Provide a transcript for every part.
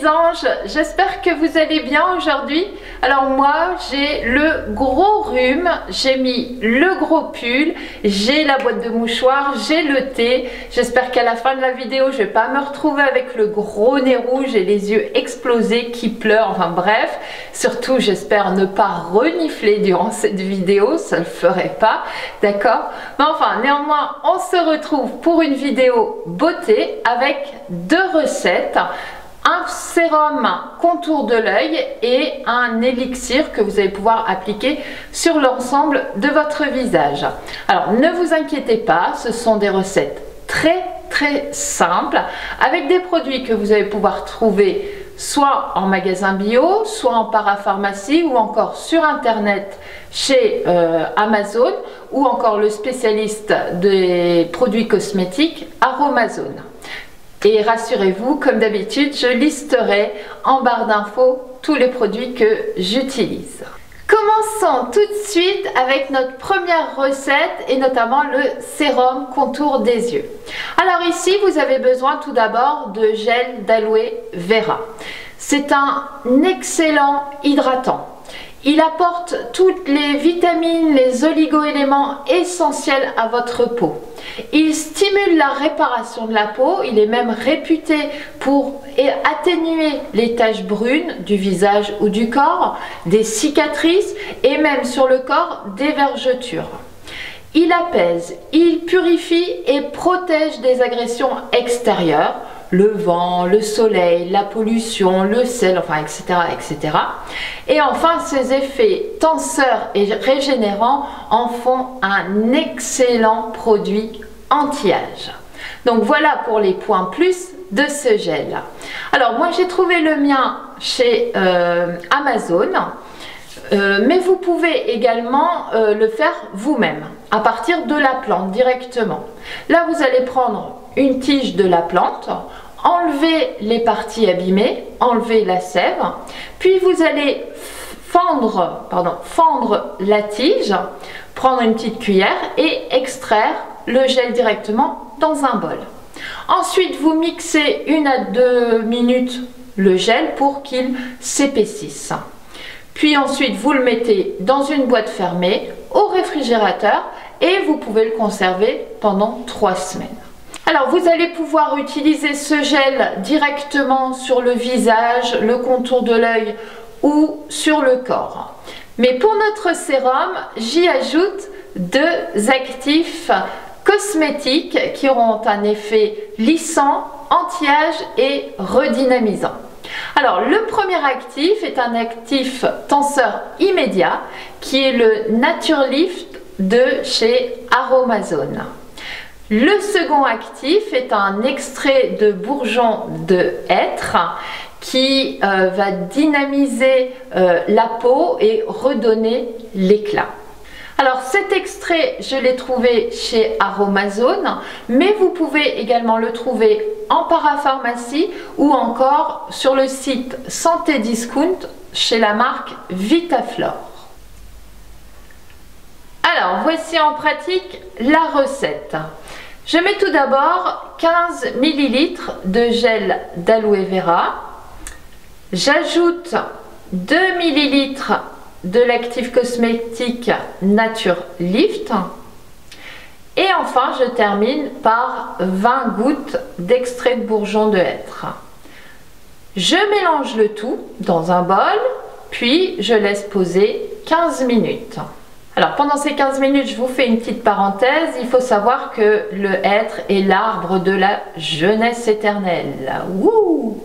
petits anges, j'espère que vous allez bien aujourd'hui. Alors moi j'ai le gros rhume, j'ai mis le gros pull, j'ai la boîte de mouchoirs, j'ai le thé. J'espère qu'à la fin de la vidéo je vais pas me retrouver avec le gros nez rouge et les yeux explosés qui pleurent, enfin bref. Surtout j'espère ne pas renifler durant cette vidéo, ça le ferait pas, d'accord? Mais enfin néanmoins on se retrouve pour une vidéo beauté avec deux recettes. Un sérum contour de l'œil et un élixir que vous allez pouvoir appliquer sur l'ensemble de votre visage. Alors ne vous inquiétez pas, ce sont des recettes très simples avec des produits que vous allez pouvoir trouver soit en magasin bio, soit en parapharmacie ou encore sur internet chez Amazon ou encore le spécialiste des produits cosmétiques Aromazone. Et rassurez-vous, comme d'habitude, je listerai en barre d'infos tous les produits que j'utilise. Commençons tout de suite avec notre première recette et notamment le sérum contour des yeux. Alors ici, vous avez besoin tout d'abord de gel d'aloe vera. C'est un excellent hydratant. Il apporte toutes les vitamines, les oligo-éléments essentiels à votre peau. Il stimule la réparation de la peau, il est même réputé pour atténuer les taches brunes du visage ou du corps, des cicatrices et même sur le corps des vergetures. Il apaise, il purifie et protège des agressions extérieures, le vent, le soleil, la pollution, le sel, enfin etc. etc. Et enfin, ces effets tenseurs et régénérants en font un excellent produit anti-âge. Donc voilà pour les points plus de ce gel. Alors moi j'ai trouvé le mien chez Amazon. Mais vous pouvez également le faire vous-même à partir de la plante directement. Là vous allez prendre une tige de la plante, enlever les parties abîmées, enlever la sève, puis vous allez fendre la tige, prendre une petite cuillère et extraire le gel directement dans un bol. Ensuite vous mixez 1 à 2 minutes le gel pour qu'il s'épaississe. Puis ensuite vous le mettez dans une boîte fermée au réfrigérateur et vous pouvez le conserver pendant 3 semaines. Alors vous allez pouvoir utiliser ce gel directement sur le visage, le contour de l'œil ou sur le corps. Mais pour notre sérum, j'y ajoute 2 actifs cosmétiques qui auront un effet lissant, anti-âge et redynamisant. Alors le premier actif est un actif tenseur immédiat qui est le Nature Lift de chez Aromazone. Le second actif est un extrait de bourgeon de hêtre qui va dynamiser la peau et redonner l'éclat. Alors cet extrait, je l'ai trouvé chez Aromazone, mais vous pouvez également le trouver en parapharmacie ou encore sur le site Santé Discount chez la marque Vitaflore. Alors voici en pratique la recette. Je mets tout d'abord 15 ml de gel d'aloe vera. J'ajoute 2 ml de l'actif cosmétique Nature Lift. Et enfin, je termine par 20 gouttes d'extrait de bourgeon de hêtre. Je mélange le tout dans un bol, puis je laisse poser 15 minutes. Alors pendant ces 15 minutes, je vous fais une petite parenthèse. Il faut savoir que le hêtre est l'arbre de la jeunesse éternelle. Wouh!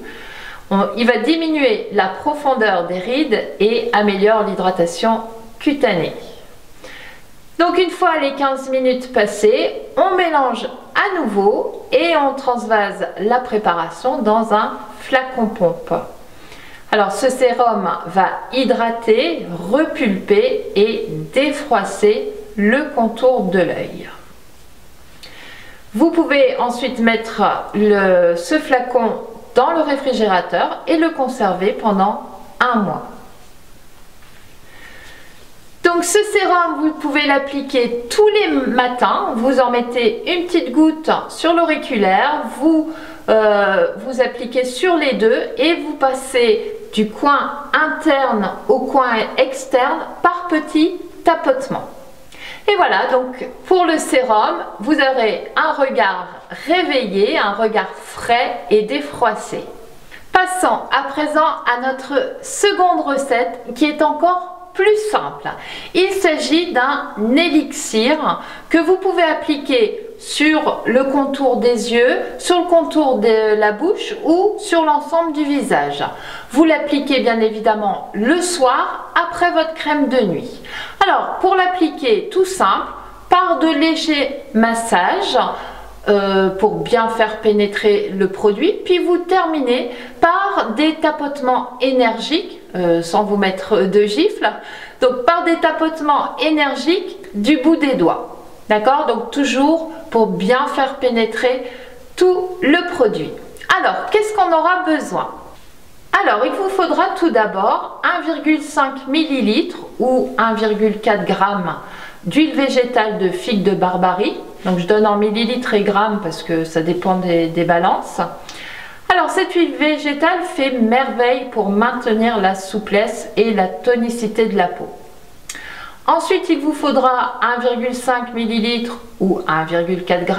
Il va diminuer la profondeur des rides et améliore l'hydratation cutanée. Donc une fois les 15 minutes passées, on mélange à nouveau et on transvase la préparation dans un flacon pompe. Alors ce sérum va hydrater, repulper et défroisser le contour de l'œil. Vous pouvez ensuite mettre ce flacon dans le réfrigérateur et le conserver pendant 1 mois. Donc ce sérum, vous pouvez l'appliquer tous les matins. Vous en mettez une petite goutte sur l'auriculaire, vous vous appliquez sur les deux et vous passez du coin interne au coin externe par petits tapotements. Et voilà, donc pour le sérum, vous aurez un regard réveillé, un regard frais et défroissé. Passons à présent à notre seconde recette qui est encore plus simple. Il s'agit d'un élixir que vous pouvez appliquer sur le contour des yeux, sur le contour de la bouche ou sur l'ensemble du visage. Vous l'appliquez bien évidemment le soir après votre crème de nuit. Alors pour l'appliquer tout simple, par de légers massages pour bien faire pénétrer le produit, puis vous terminez par des tapotements énergiques sans vous mettre de gifles, donc par des tapotements énergiques du bout des doigts. D'accord? Donc toujours pour bien faire pénétrer tout le produit. Alors, qu'est-ce qu'on aura besoin? Alors, il vous faudra tout d'abord 1,5 ml ou 1,4 g d'huile végétale de figue de Barbarie. Donc, je donne en millilitres et grammes parce que ça dépend des balances. Alors, cette huile végétale fait merveille pour maintenir la souplesse et la tonicité de la peau. Ensuite, il vous faudra 1,5 ml ou 1,4 g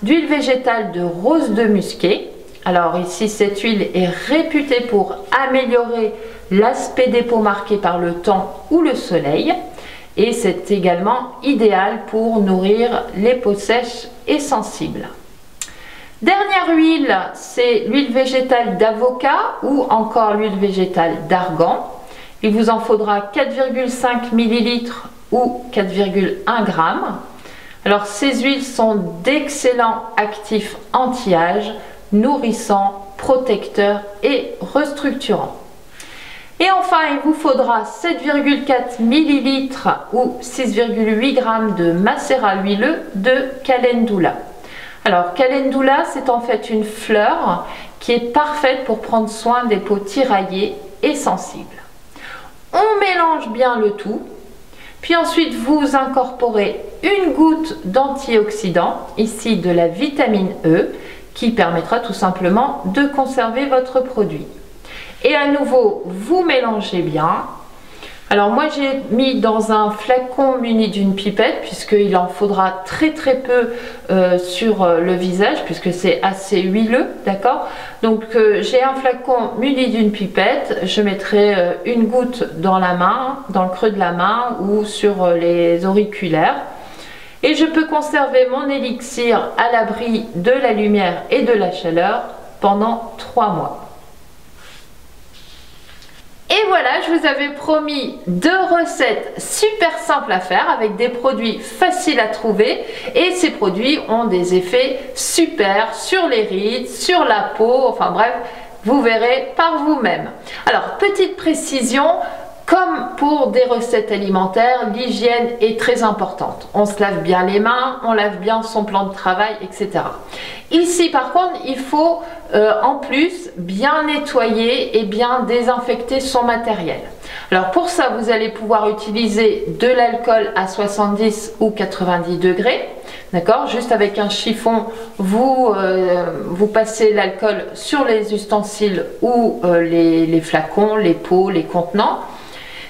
d'huile végétale de rose de musqué. Alors ici, cette huile est réputée pour améliorer l'aspect des peaux marquées par le temps ou le soleil. Et c'est également idéal pour nourrir les peaux sèches et sensibles. Dernière huile, c'est l'huile végétale d'avocat ou encore l'huile végétale d'argan. Il vous en faudra 4,5 ml ou 4,1 g. Alors ces huiles sont d'excellents actifs anti-âge, nourrissants, protecteurs et restructurants. Et enfin, il vous faudra 7,4 ml ou 6,8 g de macérat huileux de calendula. Alors calendula, c'est en fait une fleur qui est parfaite pour prendre soin des peaux tiraillées et sensibles. On mélange bien le tout, puis ensuite vous incorporez une goutte d'antioxydant, ici de la vitamine E, qui permettra tout simplement de conserver votre produit. Et à nouveau, vous mélangez bien. Alors moi j'ai mis dans un flacon muni d'une pipette puisqu'il en faudra très peu sur le visage puisque c'est assez huileux, d'accord? Donc j'ai un flacon muni d'une pipette, je mettrai une goutte dans la main, dans le creux de la main ou sur les auriculaires. Et je peux conserver mon élixir à l'abri de la lumière et de la chaleur pendant 3 mois. Et voilà, je vous avais promis 2 recettes super simples à faire avec des produits faciles à trouver et ces produits ont des effets super sur les rides, sur la peau, enfin bref, vous verrez par vous-même. Alors, petite précision, comme pour des recettes alimentaires, l'hygiène est très importante. On se lave bien les mains, on lave bien son plan de travail, etc. Ici, par contre, il faut en plus bien nettoyer et bien désinfecter son matériel. Alors pour ça, vous allez pouvoir utiliser de l'alcool à 70 ou 90 degrés. D'accord? Juste avec un chiffon, vous passez l'alcool sur les ustensiles ou les flacons, les pots, les contenants.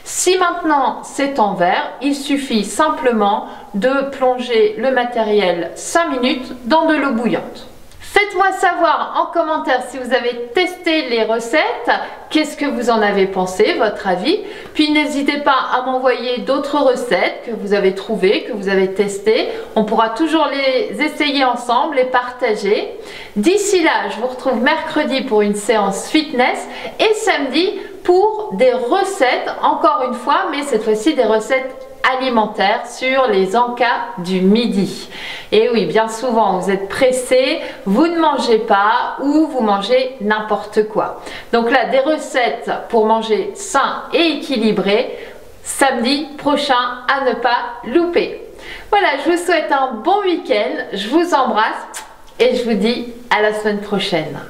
Si maintenant c'est en verre, il suffit simplement de plonger le matériel 5 minutes dans de l'eau bouillante. Faites-moi savoir en commentaire si vous avez testé les recettes, qu'est-ce que vous en avez pensé, votre avis. Puis n'hésitez pas à m'envoyer d'autres recettes que vous avez trouvées, que vous avez testées. On pourra toujours les essayer ensemble, les partager. D'ici là, je vous retrouve mercredi pour une séance fitness et samedi pour des recettes, encore une fois, mais cette fois-ci des recettes alimentaires sur les encas du midi. Et oui, bien souvent vous êtes pressé, vous ne mangez pas ou vous mangez n'importe quoi. Donc là, des recettes pour manger sain et équilibré, samedi prochain à ne pas louper. Voilà, je vous souhaite un bon week-end, je vous embrasse et je vous dis à la semaine prochaine.